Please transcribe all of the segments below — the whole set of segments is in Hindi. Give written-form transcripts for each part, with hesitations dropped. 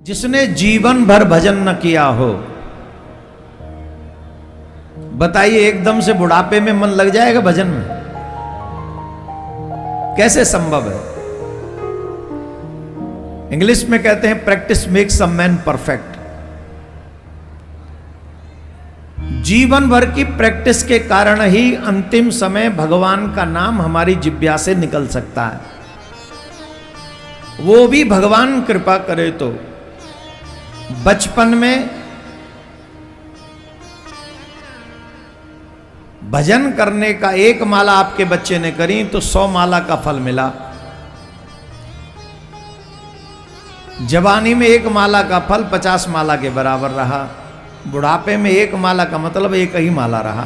जिसने जीवन भर भजन न किया हो, बताइए एकदम से बुढ़ापे में मन लग जाएगा भजन में? कैसे संभव है? इंग्लिश में कहते हैं practice makes a man perfect. जीवन भर की प्रैक्टिस के कारण ही अंतिम समय भगवान का नाम हमारी जिह्वा से निकल सकता है, वो भी भगवान कृपा करे तो। बचपन में भजन करने का एक माला आपके बच्चे ने करी तो 100 माला का फल मिला। जवानी में एक माला का फल 50 माला के बराबर रहा। बुढ़ापे में एक माला का मतलब एक ही माला रहा।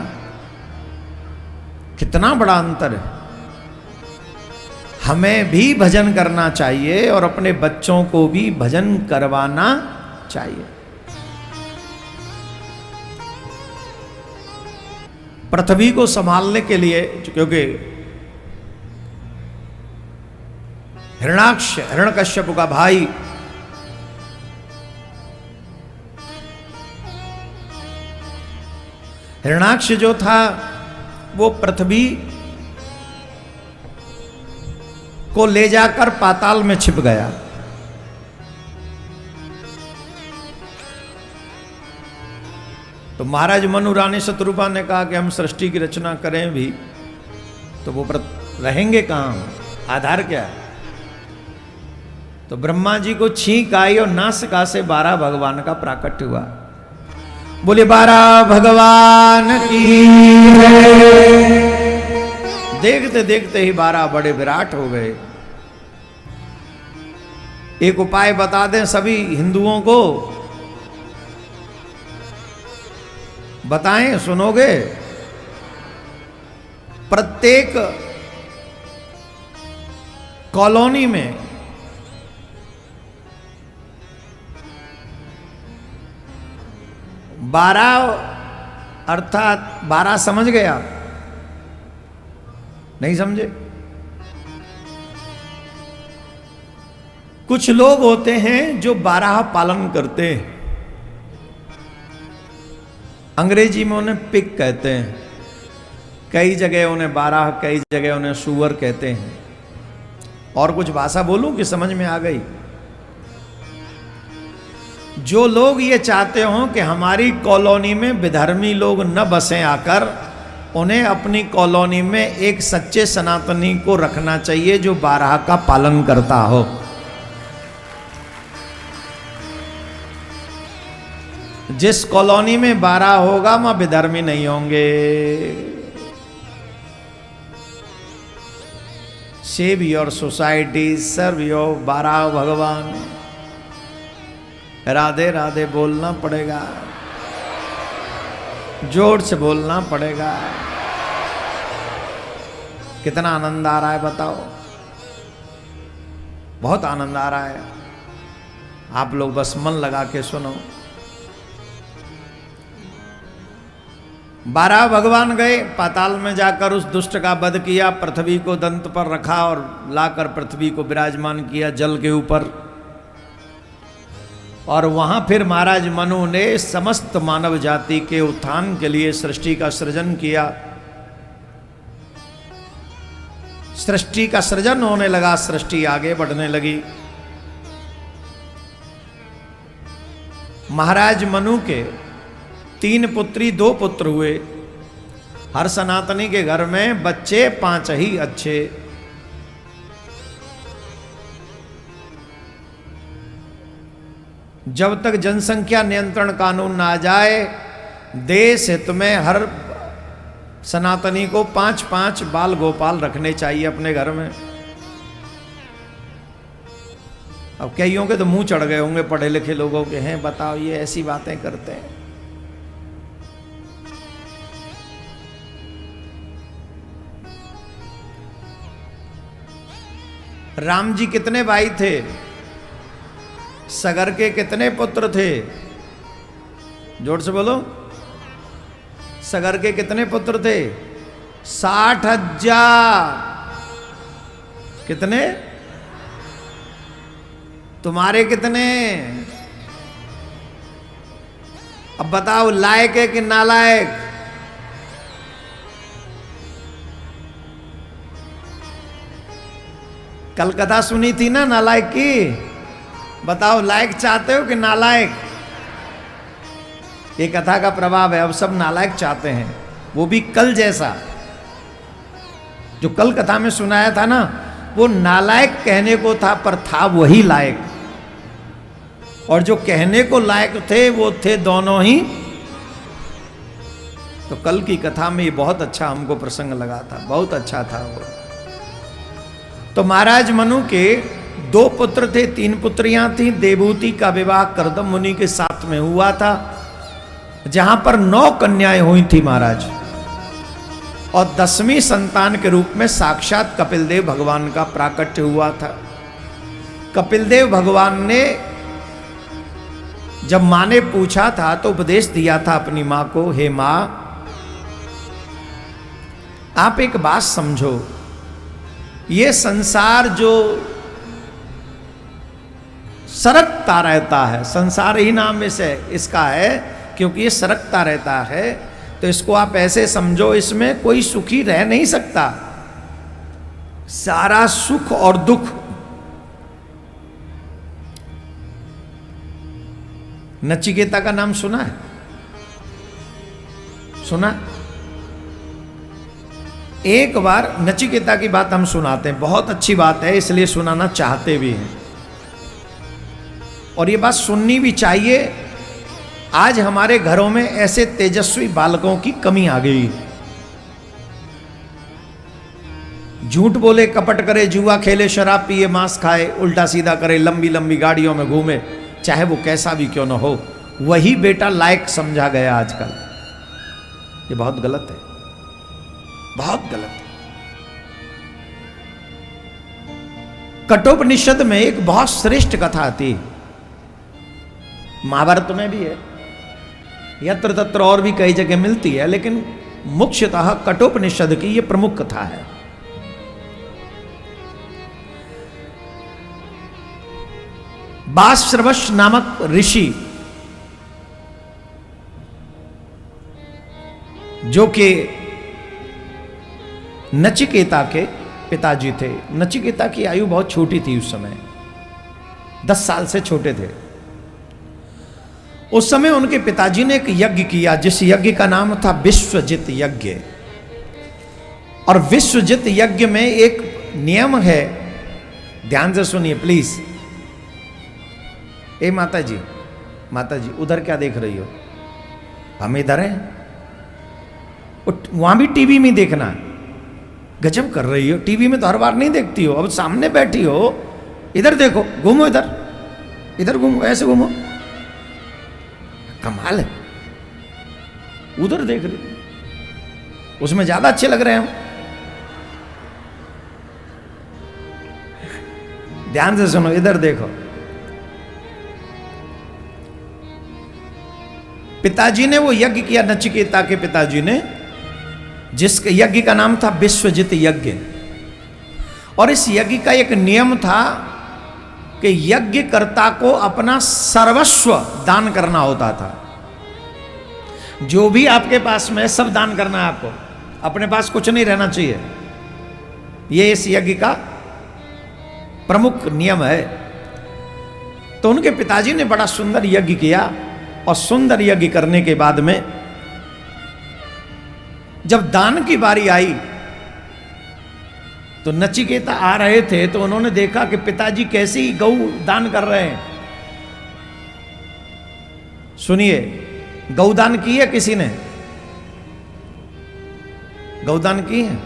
कितना बड़ा अंतर है। हमें भी भजन करना चाहिए और अपने बच्चों को भी भजन करवाना चाहिए। पृथ्वी को संभालने के लिए, क्योंकि हिरण्यकश्यप का भाई हिरण्याक्ष जो था वो पृथ्वी को ले जाकर पाताल में छिप गया। तो महाराज मनु रानी शत्रुपा ने कहा कि हम सृष्टि की रचना करें भी तो वो रहेंगे कहां, आधार क्या है? तो ब्रह्मा जी को छींक आई और नासिका से 12 भगवान का प्राकट्य हुआ। बोले 12 भगवान की है। देखते देखते ही 12 बड़े विराट हो गए। एक उपाय बता दें सभी हिंदुओं को, बताएं, सुनोगे? प्रत्येक कॉलोनी में अर्थात 12 समझ गया? नहीं समझे? कुछ लोग होते हैं जो 12 पालन करते हैं। अंग्रेजी में उन्हें पिग कहते हैं, कई जगह उन्हें 12, कई जगह उन्हें सुअर कहते हैं। और कुछ भाषा बोलूं कि समझ में आ गई? जो लोग ये चाहते हो कि हमारी कॉलोनी में विधर्मी लोग न बसें आकर, उन्हें अपनी कॉलोनी में एक सच्चे सनातनी को रखना चाहिए जो 12 का पालन करता हो। जिस कॉलोनी में 12 होगा वहां विधर्मी नहीं होंगे। Save your society, serve your 12 भगवान। राधे राधे बोलना पड़ेगा, जोर से बोलना पड़ेगा। कितना आनंद आ रहा है बताओ? बहुत आनंद आ रहा है। आप लोग बस मन लगा के सुनो। 12 भगवान गए पाताल में, जाकर उस दुष्ट का वध किया, पृथ्वी को दंत पर रखा और लाकर पृथ्वी को विराजमान किया जल के ऊपर। और वहां फिर महाराज मनु ने समस्त मानव जाति के उत्थान के लिए सृष्टि का सृजन किया। सृष्टि का सृजन होने लगा, सृष्टि आगे बढ़ने लगी। महाराज मनु के 3 पुत्री 2 पुत्र हुए। हर सनातनी के घर में बच्चे 5 ही अच्छे। जब तक जनसंख्या नियंत्रण कानून ना आ जाए, देश हित में हर सनातनी को 5-5 बाल गोपाल रखने चाहिए अपने घर में। अब कईयों के तो मुंह चढ़ गए होंगे पढ़े लिखे लोगों के, हैं बताओ ये ऐसी बातें करते हैं। राम जी कितने भाई थे? सगर के कितने पुत्र थे? जोर से बोलो। सगर के कितने पुत्र थे? 60,000। कितने? तुम्हारे कितने? अब बताओ लायक है कि नालायक? कल कथा सुनी थी ना नालायक की। बताओ लायक चाहते हो कि नालायक? ये कथा का प्रभाव है, अब सब नालायक चाहते हैं, वो भी कल जैसा। जो कल कथा में सुनाया था ना, वो नालायक कहने को था पर था वही लायक, और जो कहने को लायक थे वो थे दोनों ही। तो कल की कथा में ये बहुत अच्छा हमको प्रसंग लगा था, बहुत अच्छा था वो। तो महाराज मनु के 2 पुत्र थे, 3 पुत्रियां थी। देवहूति का विवाह करदम मुनि के साथ में हुआ था, जहां पर 9 कन्याएं हुई थी महाराज, और 10वीं संतान के रूप में साक्षात कपिलदेव भगवान का प्राकट्य हुआ था। कपिलदेव भगवान ने जब मां ने पूछा था तो उपदेश दिया था अपनी मां को, हे मां आप एक बात समझो, ये संसार जो सरकता रहता है, संसार ही नाम इसे इसका है क्योंकि ये सरकता रहता है, तो इसको आप ऐसे समझो, इसमें कोई सुखी रह नहीं सकता। सारा सुख और दुख नचिकेता का नाम सुना है? सुना? एक बार नचिकेता की बात हम सुनाते हैं, बहुत अच्छी बात है इसलिए सुनाना चाहते भी हैं, और ये बात सुननी भी चाहिए। आज हमारे घरों में ऐसे तेजस्वी बालकों की कमी आ गई। झूठ बोले, कपट करे, जुआ खेले, शराब पिए, मांस खाए, उल्टा सीधा करे, लंबी लंबी गाड़ियों में घूमे, चाहे वो कैसा भी क्यों ना हो, वही बेटा लायक समझा गया आजकल। ये बहुत गलत है, बहुत गलत है। कठोपनिषद में एक बहुत श्रेष्ठ कथा आती है, महाभारत में भी है, यत्र तत्र और भी कई जगह मिलती है, लेकिन मुख्यतः कठोपनिषद की यह प्रमुख कथा है। बासश्रवस नामक ऋषि, जो कि नचिकेता के पिताजी थे। नचिकेता की आयु बहुत छोटी थी उस समय, 10 साल से छोटे थे। उस समय उनके पिताजी ने एक यज्ञ किया, जिस यज्ञ का नाम था विश्वजित यज्ञ। और विश्वजित यज्ञ में एक नियम है, ध्यान से सुनिए प्लीज। ए माता जी, माता जी उधर क्या देख रही हो? हम इधर हैं, वहां भी टीवी में देखना। गजब कर रही हो, टीवी में तो हर बार नहीं देखती हो, अब सामने बैठी हो, इधर देखो, घूमो, इधर इधर घूमो, ऐसे घूमो, कमाल है। उधर देख रही, उसमें ज्यादा अच्छे लग रहे हैं हम। ध्यान से सुनो, इधर देखो। पिताजी ने वो यज्ञ किया, नचिकेता के पिताजी ने, जिसके यज्ञ का नाम था विश्वजित यज्ञ। और इस यज्ञ का एक नियम था कि यज्ञकर्ता को अपना सर्वस्व दान करना होता था। जो भी आपके पास में सब दान करना है आपको, अपने पास कुछ नहीं रहना चाहिए। ये इस यज्ञ का प्रमुख नियम है। तो उनके पिताजी ने बड़ा सुंदर यज्ञ किया, और सुंदर यज्ञ करने के बाद में जब दान की बारी आई तो नचिकेता आ रहे थे, तो उन्होंने देखा कि पिताजी कैसी गौ दान कर रहे हैं। सुनिए, गौदान की है किसी ने? गौदान की है?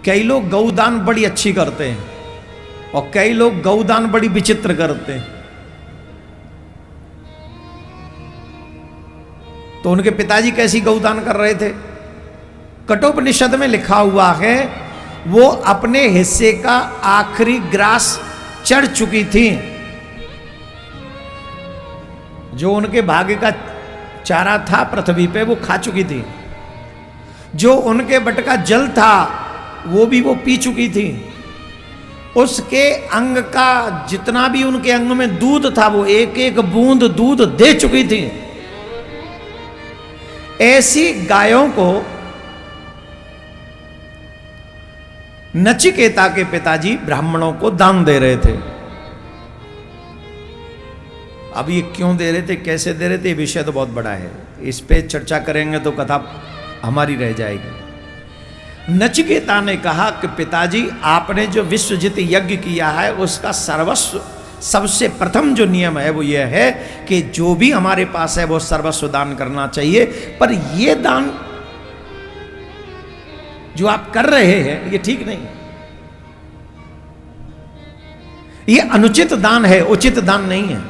कई लोग गौदान बड़ी अच्छी करते हैं, और कई लोग गौदान बड़ी विचित्र करते हैं। तो उनके पिताजी कैसी गौदान कर रहे थे? कठोपनिषद में लिखा हुआ है, वो अपने हिस्से का आखिरी ग्रास चढ़ चुकी थी। जो उनके भाग्य का चारा था पृथ्वी पे, वो खा चुकी थी। जो उनके बट का जल था वो भी वो पी चुकी थी। उसके अंग का जितना भी उनके अंग में दूध था, वो एक एक बूंद दूध दे चुकी थी। ऐसी गायों को नचिकेता के पिताजी ब्राह्मणों को दान दे रहे थे। अब ये क्यों दे रहे थे, कैसे दे रहे थे, ये विषय तो बहुत बड़ा है, इस पे चर्चा करेंगे तो कथा हमारी रह जाएगी। नचिकेता ने कहा कि पिताजी, आपने जो विश्वजित यज्ञ किया है उसका सर्वस्व, सबसे प्रथम जो नियम है वो ये है कि जो भी हमारे पास है वो सर्वस्व दान करना चाहिए। पर ये दान जो आप कर रहे हैं ये ठीक नहीं है, ये अनुचित दान है, उचित दान नहीं है।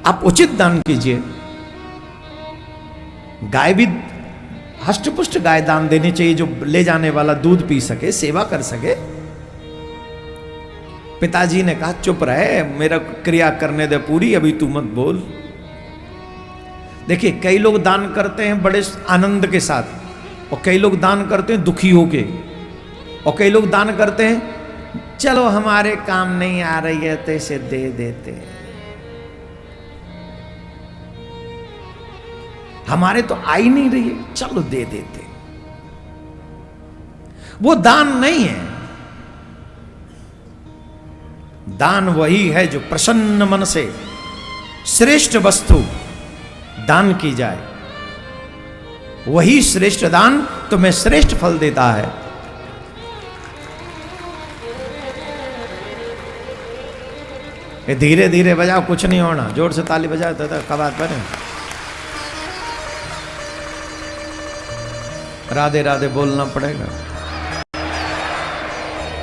आप उचित दान कीजिए। गाय भी हष्टपुष्ट गाय दान देनी चाहिए, जो ले जाने वाला दूध पी सके, सेवा कर सके। पिताजी ने कहा चुप रहे, मेरा क्रिया करने दे पूरी, अभी तू मत बोल। देखिए, कई लोग दान करते हैं बड़े आनंद के साथ, और कई लोग दान करते हैं दुखी होके, और कई लोग दान करते हैं चलो हमारे काम नहीं आ रही है तो इसे दे देते हैं, हमारे तो आ ही नहीं रही है चलो दे देते। वो दान नहीं है। दान वही है जो प्रसन्न मन से श्रेष्ठ वस्तु दान की जाए, वही श्रेष्ठ दान तुम्हें श्रेष्ठ फल देता है। ये धीरे धीरे बजाओ, कुछ नहीं होना, जोर से ताली बजाओ तो कबात बने। राधे राधे बोलना पड़ेगा।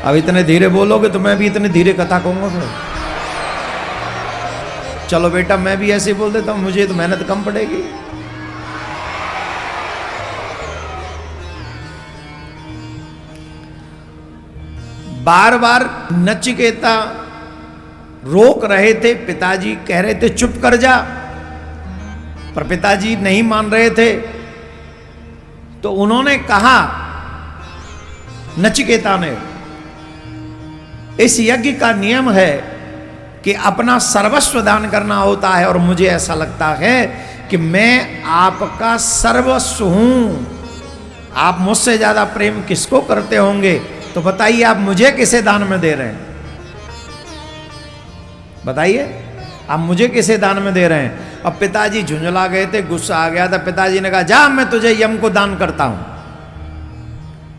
अब इतने धीरे बोलोगे तो मैं भी इतने धीरे कथा कहूंगा फिर। चलो बेटा, मैं भी ऐसे बोल देता हूं, मुझे तो मेहनत कम पड़ेगी। बार बार नचिकेता रोक रहे थे, पिताजी कह रहे थे चुप कर जा, पर पिताजी नहीं मान रहे थे। तो उन्होंने कहा, नचिकेता ने, इस यज्ञ का नियम है कि अपना सर्वस्व दान करना होता है, और मुझे ऐसा लगता है कि मैं आपका सर्वस्व हूं। आप मुझसे ज्यादा प्रेम किसको करते होंगे, तो बताइए आप मुझे किसे दान में दे रहे हैं? बताइए आप मुझे किसे दान में दे रहे हैं? अब पिताजी झुंझला गए थे, गुस्सा आ गया था। पिताजी ने कहा जा, मैं तुझे यम को दान करता हूं।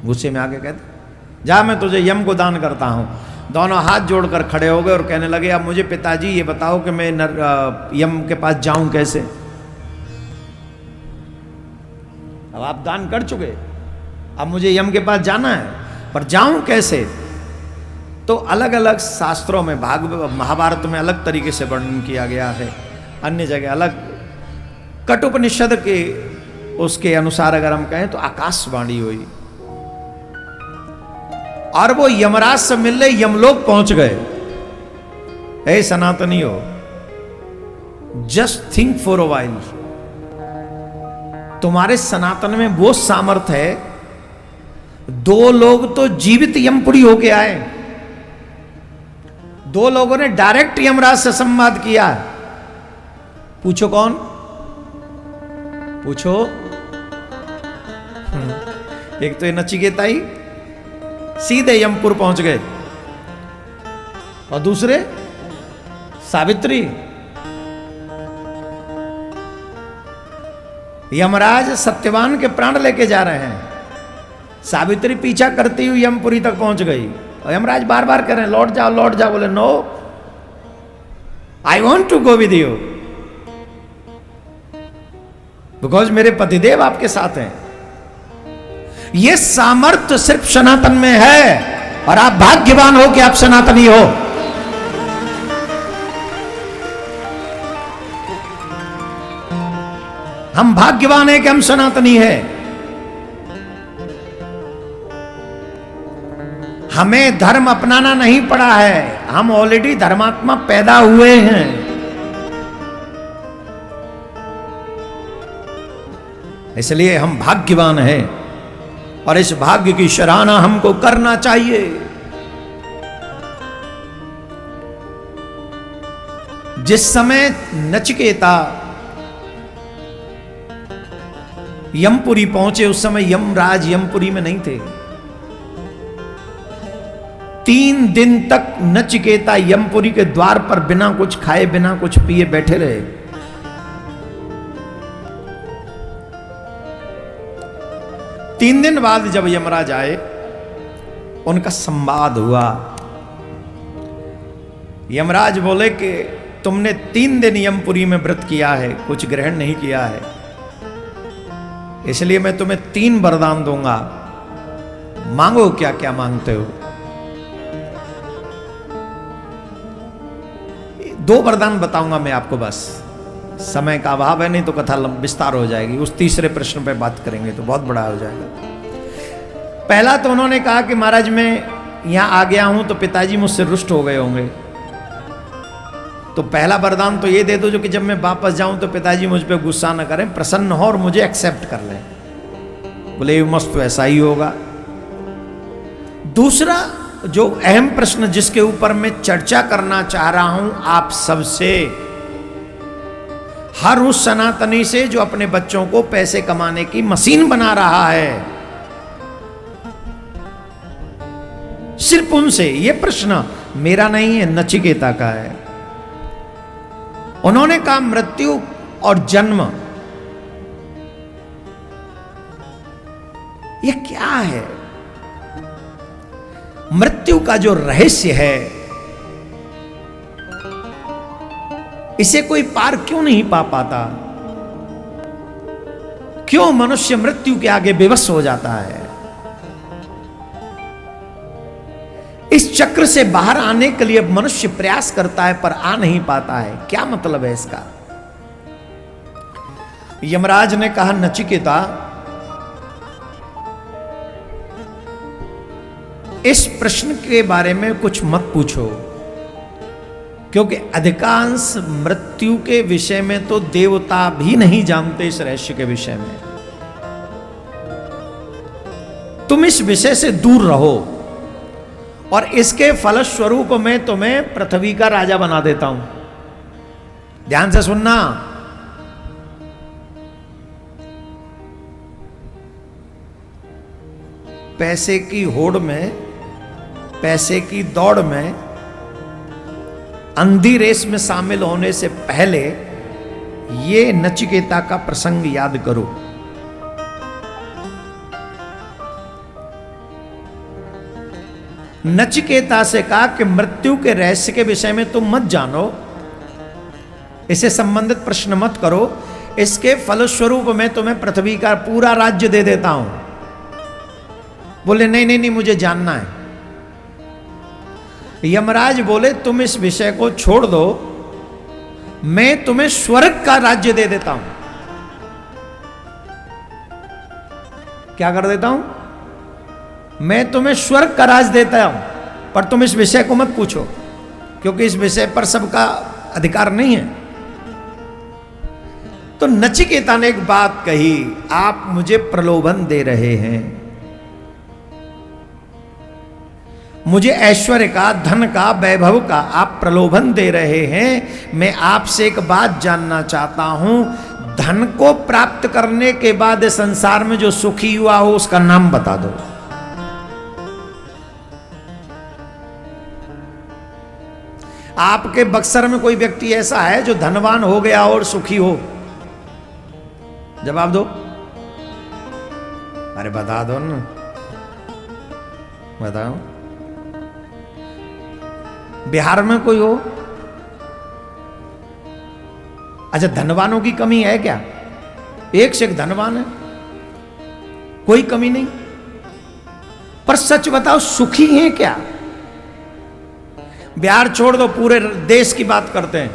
गुस्से में आके कहते जा, मैं तुझे यम को दान करता हूं। दोनों हाथ जोड़कर खड़े हो गए और कहने लगे अब मुझे पिताजी ये बताओ कि मैं यम के पास जाऊं कैसे? अब आप दान कर चुके, अब मुझे यम के पास जाना है, पर जाऊं कैसे? तो अलग अलग शास्त्रों में, महाभारत में अलग तरीके से वर्णन किया गया है, अन्य जगह अलग। कठोपनिषद के उसके अनुसार अगर हम कहें तो आकाशवाणी हुई, और वो यमराज से मिलने यमलोक पहुंच गए। ऐ सनातनी हो, just think for a while, तुम्हारे सनातन में वो सामर्थ्य है। दो लोग तो जीवित यमपुरी होके आए, दो लोगों ने डायरेक्ट यमराज से संवाद किया। पूछो कौन? पूछो। एक तो ये नचिकेता ही सीधे यमपुर पहुंच गए, और दूसरे सावित्री। यमराज सत्यवान के प्राण लेके जा रहे हैं, सावित्री पीछा करती हुई यमपुरी तक पहुंच गई, और यमराज बार बार कह रहे हैं लौट जाओ लौट जाओ। बोले no, I want to go with you, because मेरे पतिदेव आपके साथ हैं। ये सामर्थ्य सिर्फ सनातन में है, और आप भाग्यवान हो कि आप सनातनी हो। हम भाग्यवान हैं कि हम सनातनी हैं। हमें धर्म अपनाना नहीं पड़ा है, हम ऑलरेडी धर्मात्मा पैदा हुए हैं। इसलिए हम भाग्यवान हैं, और इस भाग्य की सराहना हमको करना चाहिए। जिस समय नचिकेता यमपुरी पहुंचे। उस समय यमराज यमपुरी में नहीं थे। 3 दिन तक नचिकेता यमपुरी के द्वार पर बिना कुछ खाए बिना कुछ पिए बैठे रहे। तीन दिन बाद जब यमराज आए, उनका संवाद हुआ। यमराज बोले कि तुमने 3 दिन यमपुरी में व्रत किया है, कुछ ग्रहण नहीं किया है, इसलिए मैं तुम्हें 3 वरदान दूंगा, मांगो क्या क्या मांगते हो। 2 वरदान बताऊंगा मैं आपको, बस समय का अभाव है, नहीं तो कथा विस्तार हो जाएगी। उस तीसरे प्रश्न पे बात करेंगे तो बहुत बड़ा हो जाएगा। पहला तो उन्होंने कहा कि महाराज मैं यहां आ गया हूं तो पिताजी मुझसे रुष्ट हो गए होंगे, तो पहला वरदान तो ये दे दो जो कि जब मैं वापस जाऊं तो पिताजी मुझ पे गुस्सा न करें, प्रसन्न हो और मुझे एक्सेप्ट कर लें। बोले मस्त, तो ऐसा ही होगा। दूसरा जो अहम प्रश्न जिसके ऊपर मैं चर्चा करना चाह रहा हूं आप सबसे, हर उस सनातनी से जो अपने बच्चों को पैसे कमाने की मशीन बना रहा है, सिर्फ उनसे, यह प्रश्न मेरा नहीं है, नचिकेता का है। उन्होंने कहा मृत्यु और जन्म ये क्या है? मृत्यु का जो रहस्य है इसे कोई पार क्यों नहीं पा पाता? क्यों मनुष्य मृत्यु के आगे बेबस हो जाता है? इस चक्र से बाहर आने के लिए मनुष्य प्रयास करता है पर आ नहीं पाता है। क्या मतलब है इसका? यमराज ने कहा नचिकेता, इस प्रश्न के बारे में कुछ मत पूछो, क्योंकि अधिकांश मृत्यु के विषय में तो देवता भी नहीं जानते इस रहस्य के विषय में। तुम इस विषय से दूर रहो और इसके फलस्वरूप मैं तुम्हें पृथ्वी का राजा बना देता हूं। ध्यान से सुनना। पैसे की होड़ में, पैसे की दौड़ में, अंधी रेस में शामिल होने से पहले ये नचिकेता का प्रसंग याद करो। नचिकेता से कहा कि मृत्यु के रहस्य के विषय में तुम मत जानो, इससे संबंधित प्रश्न मत करो, इसके फलस्वरूप मैं तुम्हें पृथ्वी का पूरा राज्य दे देता हूं। बोले नहीं नहीं नहीं, मुझे जानना है। यमराज बोले तुम इस विषय को छोड़ दो, मैं तुम्हें स्वर्ग का राज्य दे देता हूं। क्या कर देता हूं? मैं तुम्हें स्वर्ग का राज देता हूं, पर तुम इस विषय को मत पूछो, क्योंकि इस विषय पर सबका अधिकार नहीं है। तो नचिकेता ने एक बात कही, आप मुझे प्रलोभन दे रहे हैं, मुझे ऐश्वर्य का, धन का, वैभव का आप प्रलोभन दे रहे हैं। मैं आपसे एक बात जानना चाहता हूं, धन को प्राप्त करने के बाद संसार में जो सुखी हुआ हो उसका नाम बता दो। आपके बक्सर में कोई व्यक्ति ऐसा है जो धनवान हो गया और सुखी हो? जवाब दो। अरे बता दो ना, बताओ। बिहार में कोई हो? अच्छा, धनवानों की कमी है क्या? एक से एक धनवान है, कोई कमी नहीं। पर सच बताओ, सुखी हैं क्या? बिहार छोड़ दो, पूरे देश की बात करते हैं,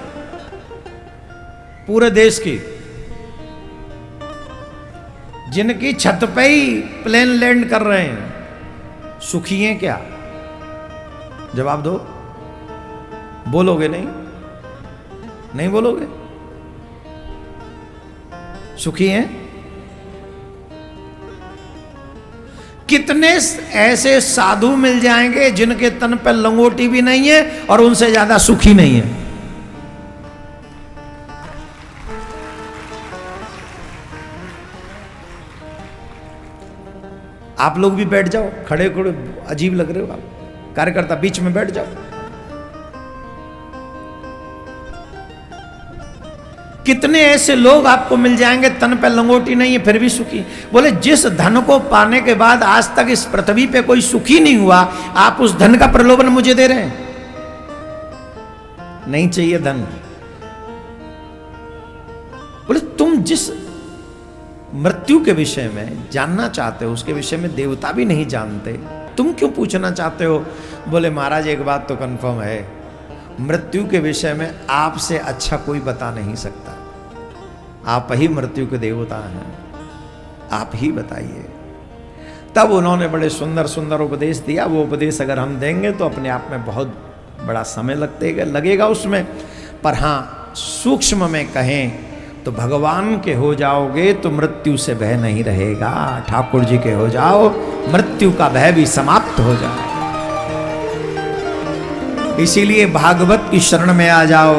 पूरे देश की। जिनकी छत पे ही प्लेन लैंड कर रहे हैं, सुखी हैं क्या? जवाब दो। बोलोगे नहीं? नहीं बोलोगे? सुखी हैं? कितने ऐसे साधु मिल जाएंगे जिनके तन पर लंगोटी भी नहीं है और उनसे ज्यादा सुखी नहीं है? आप लोग भी बैठ जाओ, खड़े खड़े अजीब लग रहे हो आप, कार्यकर्ता बीच में बैठ जाओ। कितने ऐसे लोग आपको मिल जाएंगे तन पे लंगोटी नहीं है फिर भी सुखी। बोले जिस धन को पाने के बाद आज तक इस पृथ्वी पे कोई सुखी नहीं हुआ, आप उस धन का प्रलोभन मुझे दे रहे हैं। नहीं चाहिए धन। बोले तुम जिस मृत्यु के विषय में जानना चाहते हो उसके विषय में देवता भी नहीं जानते, तुम क्यों पूछना चाहते हो? बोले महाराज एक बात तो कंफर्म है, मृत्यु के विषय में आपसे अच्छा कोई बता नहीं सकता। आप ही मृत्यु के देवता हैं, आप ही बताइए। तब उन्होंने बड़े सुंदर सुंदर उपदेश दिया। वो उपदेश अगर हम देंगे तो अपने आप में बहुत बड़ा समय लगेगा उसमें, पर हाँ सूक्ष्म में कहें तो भगवान के हो जाओगे तो मृत्यु से भय नहीं रहेगा। ठाकुर जी के हो जाओ, मृत्यु का भय भी समाप्त हो जाए। इसीलिए भागवत की शरण में आ जाओ।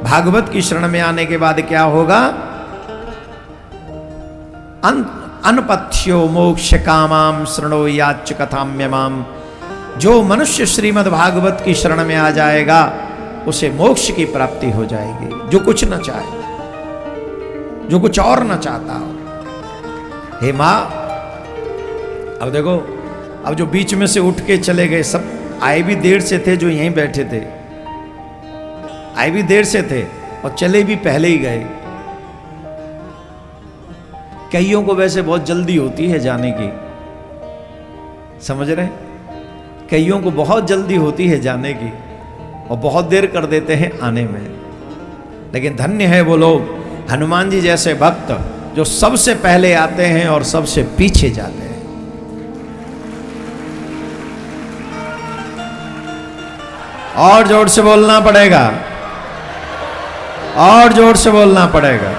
भागवत की शरण में आने के बाद क्या होगा? अनपथ्यो मोक्ष कामाम शरणो याच कथाम्यमाम। जो मनुष्य श्रीमद् भागवत की शरण में आ जाएगा उसे मोक्ष की प्राप्ति हो जाएगी, जो कुछ न चाहे, जो कुछ और न चाहता हो। हे मां, अब देखो, अब जो बीच में से उठ के चले गए सब आए भी देर से थे, जो यहीं बैठे थे आए भी देर से थे और चले भी पहले ही गए। कईयों को वैसे बहुत जल्दी होती है जाने की, समझ रहे? कईयों को बहुत जल्दी होती है जाने की और बहुत देर कर देते हैं आने में। लेकिन धन्य है वो लोग, हनुमान जी जैसे भक्त जो सबसे पहले आते हैं और सबसे पीछे जाते हैं। और जोर से बोलना पड़ेगा, और जोर से बोलना पड़ेगा।